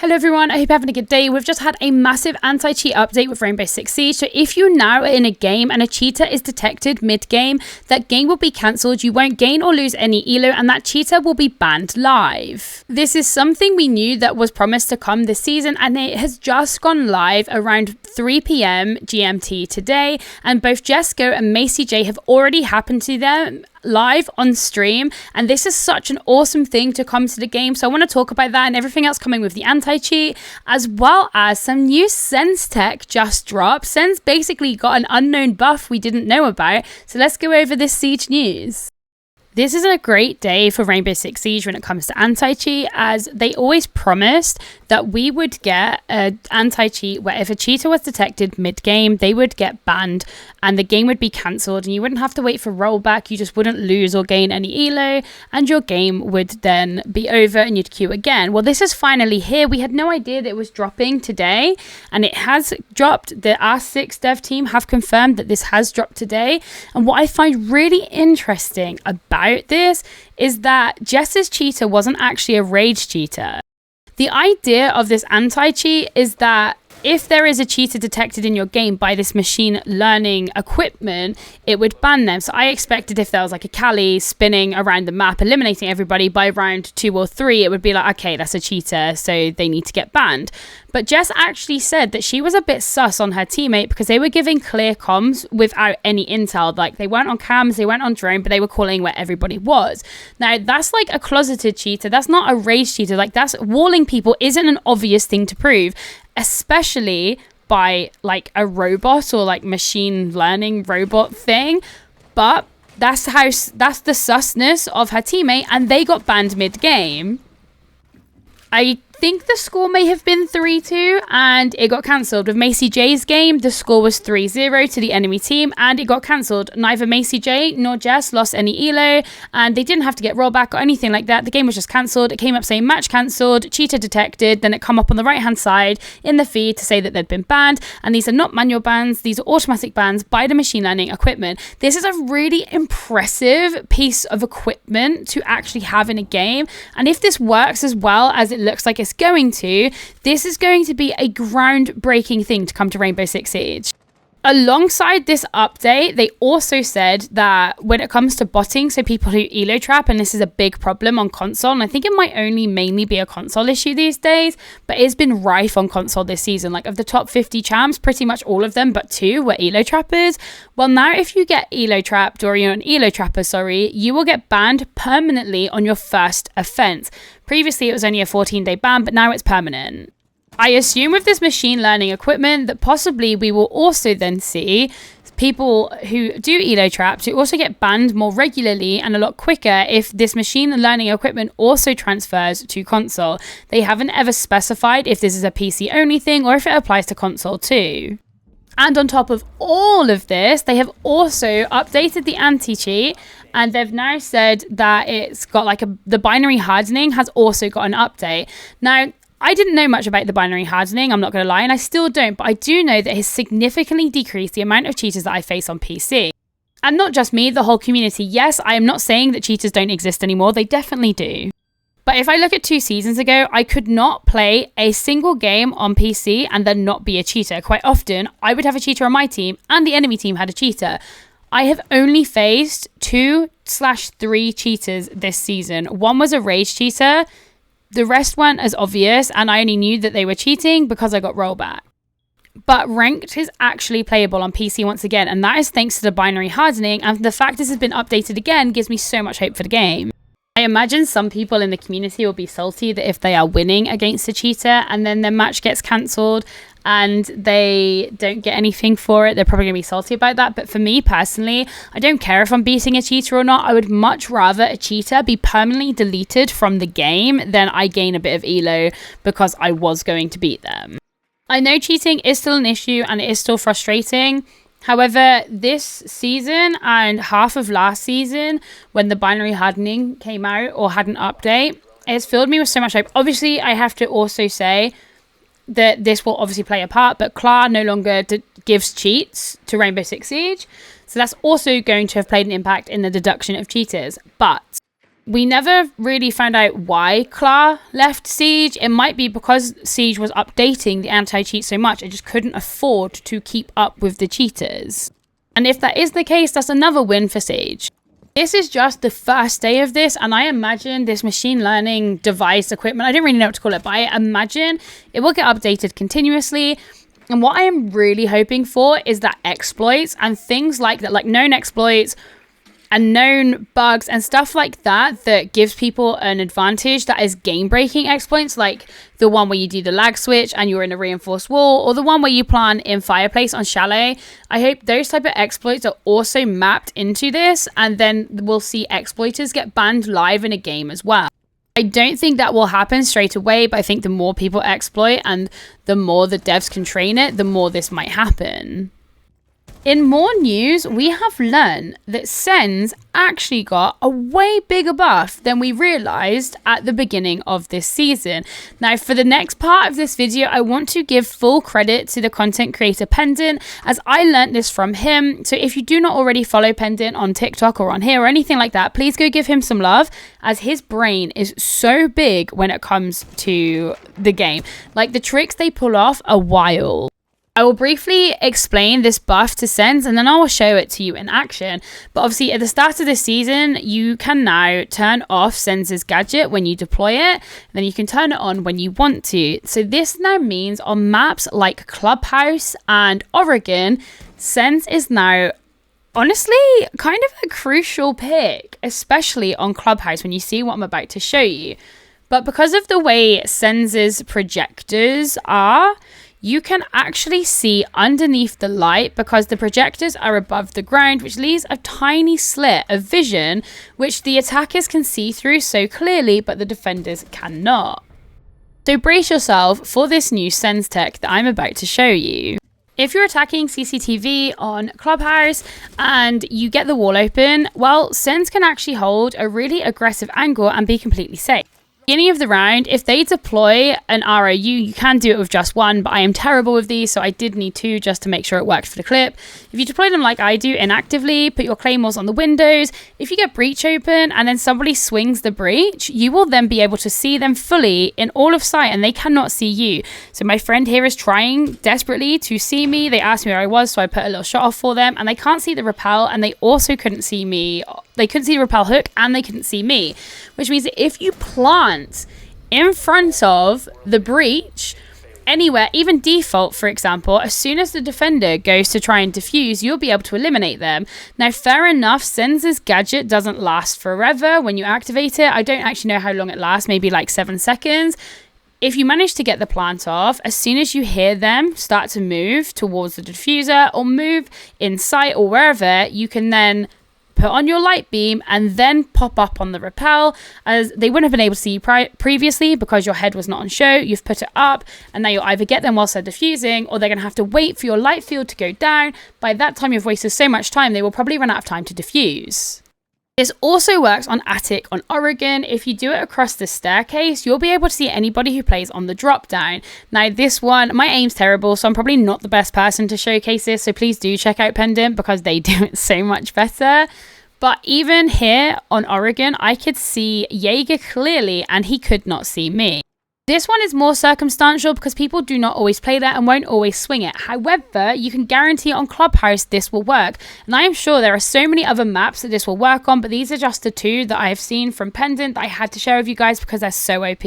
Hello everyone, I hope you're having a good day. We've just had a massive anti-cheat update with Rainbow Six Siege. So if you now are in a game and a cheater is detected mid-game, that game will be cancelled. You won't gain or lose any elo and that cheater will be banned live. This is something we knew that was promised to come this season and it has just gone live around 3 p.m. GMT today, and both Jesco and Macy J have already happened to them live on stream, and this is such an awesome thing to come to the game. So I want to talk about that and everything else coming with the anti-cheat, as well as some new Sens tech just dropped. Sens basically got an unknown buff we didn't know about, so let's go over this Siege news. This is a great day for Rainbow Six Siege when it comes to anti-cheat, as they always promised that we would get an anti-cheat where if a cheater was detected mid-game, they would get banned and the game would be cancelled and you wouldn't have to wait for rollback. You just wouldn't lose or gain any elo and your game would then be over and you'd queue again. Well, this is finally here. We had no idea that it was dropping today, and it has dropped. The R6 dev team have confirmed that this has dropped today, and what I find really interesting about this is that Jess's cheater wasn't actually a rage cheater. The idea of this anti-cheat is that if there is a cheater detected in your game by this machine learning equipment, it would ban them. So I expected if there was like a Kali spinning around the map, eliminating everybody by round 2 or 3, it would be like, okay, that's a cheater, so they need to get banned. But Jess actually said that she was a bit sus on her teammate because they were giving clear comms without any intel. Like, they weren't on cams, they weren't on drone, but they were calling where everybody was. Now, that's like a closeted cheater. That's not a rage cheater. Like, that's walling people isn't an obvious thing to prove, especially by like a robot or like machine learning robot thing. But that's the susness of her teammate, and they got banned mid-game. I think the score may have been 3-2 and it got cancelled. With Macy J's game, the score was 3-0 to the enemy team and it got cancelled. Neither Macy J nor Jess lost any elo and they didn't have to get rollback or anything like that. The game was just cancelled. It came up saying match cancelled, cheater detected, then it come up on the right hand side in the feed to say that they'd been banned, and these are not manual bans, these are automatic bans by the machine learning equipment. This is a really impressive piece of equipment to actually have in a game, and if this works as well as it looks like it's going to, this is going to be a groundbreaking thing to come to Rainbow Six Siege. Alongside this update, they also said that when it comes to botting, so people who elo trap, and this is a big problem on console, and I think it might only mainly be a console issue these days, but it's been rife on console this season. Like, of the top 50 champs, pretty much all of them but 2 were elo trappers. Well, now if you get elo trapped, or you're an elo trapper, you will get banned permanently on your first offense. Previously, it was only a 14-day ban, but now it's permanent. I assume with this machine learning equipment that possibly we will also then see people who do elo traps who also get banned more regularly and a lot quicker if this machine learning equipment also transfers to console. They haven't ever specified if this is a PC only thing or if it applies to console too. And on top of all of this, they have also updated the anti-cheat, and they've now said that it's got like the binary hardening has also got an update. Now, I didn't know much about the binary hardening, I'm not going to lie, and I still don't, but I do know that it has significantly decreased the amount of cheaters that I face on PC. And not just me, the whole community. Yes, I am not saying that cheaters don't exist anymore, they definitely do. But if I look at 2 seasons ago, I could not play a single game on PC and then not be a cheater. Quite often, I would have a cheater on my team and the enemy team had a cheater. I have only faced 2/3 cheaters this season. One was a rage cheater. The rest weren't as obvious, and I only knew that they were cheating because I got rollback. But ranked is actually playable on PC once again, and that is thanks to the binary hardening, and the fact this has been updated again gives me so much hope for the game. I imagine some people in the community will be salty that if they are winning against a cheater and then their match gets cancelled and they don't get anything for it, they're probably going to be salty about that. But for me personally, I don't care if I'm beating a cheater or not. I would much rather a cheater be permanently deleted from the game than I gain a bit of elo because I was going to beat them. I know cheating is still an issue and it is still frustrating. However, this season and half of last season, when the binary hardening came out or had an update, it's filled me with so much hope. Obviously, I have to also say that this will obviously play a part, but Clar no longer gives cheats to Rainbow Six Siege. So that's also going to have played an impact in the deduction of cheaters. But We never really found out why Klar left Siege. It might be because Siege was updating the anti-cheat so much, it just couldn't afford to keep up with the cheaters. And if that is the case, that's another win for Siege. This is just the first day of this, and I imagine this machine learning device equipment, I don't really know what to call it, but I imagine it will get updated continuously. And what I am really hoping for is that exploits and things like that, like known exploits and known bugs and stuff like that, that gives people an advantage that is game-breaking exploits, like the one where you do the lag switch and you're in a reinforced wall, or the one where you plant in fireplace on chalet. I hope those type of exploits are also mapped into this, and then we'll see exploiters get banned live in a game as well. I don't think that will happen straight away, but I think the more people exploit and the more the devs can train it, the more this might happen. In more news, we have learned that Sens actually got a way bigger buff than we realized at the beginning of this season. Now, for the next part of this video, I want to give full credit to the content creator Pendant, as I learned this from him. So if you do not already follow Pendant on TikTok or on here or anything like that, please go give him some love, as his brain is so big when it comes to the game. Like, the tricks they pull off are wild. I will briefly explain this buff to Sens, and then I will show it to you in action. But obviously at the start of the season, you can now turn off Sens's gadget when you deploy it, and then you can turn it on when you want to. So this now means on maps like Clubhouse and Oregon, Sens is now honestly kind of a crucial pick, especially on Clubhouse when you see what I'm about to show you. But because of the way Sens's projectors are, you can actually see underneath the light because the projectors are above the ground, which leaves a tiny slit of vision which the attackers can see through so clearly, but the defenders cannot. So brace yourself for this new Sens tech that I'm about to show you. If you're attacking CCTV on Clubhouse and you get the wall open, well, Sens can actually hold a really aggressive angle and be completely safe. Beginning of the round, if they deploy an ROU, you can do it with just one, but I am terrible with these, so I did need two just to make sure it worked for the clip. If you deploy them like I do inactively, put your claymores on the windows, if you get breach open and then somebody swings the breach, you will then be able to see them fully in all of sight and they cannot see you. So my friend here is trying desperately to see me. They asked me where I was, so I put a little shot off for them, and they can't see the rappel, and they also couldn't see me. They couldn't see the rappel hook and they couldn't see me, which means that if you plant in front of the breach anywhere, even default, for example, as soon as the defender goes to try and defuse, you'll be able to eliminate them. Now, fair enough, Sens's gadget doesn't last forever when you activate it. I don't actually know how long it lasts, maybe like 7 seconds. If you manage to get the plant off, as soon as you hear them start to move towards the diffuser or move in sight or wherever, you can then put on your light beam and then pop up on the rappel, as they wouldn't have been able to see you previously because your head was not on show. You've put it up, and now you'll either get them whilst they're diffusing, or they're going to have to wait for your light field to go down. By that time, you've wasted so much time, they will probably run out of time to diffuse. This also works on Attic on Oregon. If you do it across the staircase, you'll be able to see anybody who plays on the drop down. Now this one, my aim's terrible, so I'm probably not the best person to showcase this, so please do check out Pendant because they do it so much better. But even here on Oregon, I could see Jaeger clearly and he could not see me. This one is more circumstantial because people do not always play that and won't always swing it. However, you can guarantee on Clubhouse this will work. And I am sure there are so many other maps that this will work on, but these are just the two that I have seen from Pendant that I had to share with you guys because they're so OP.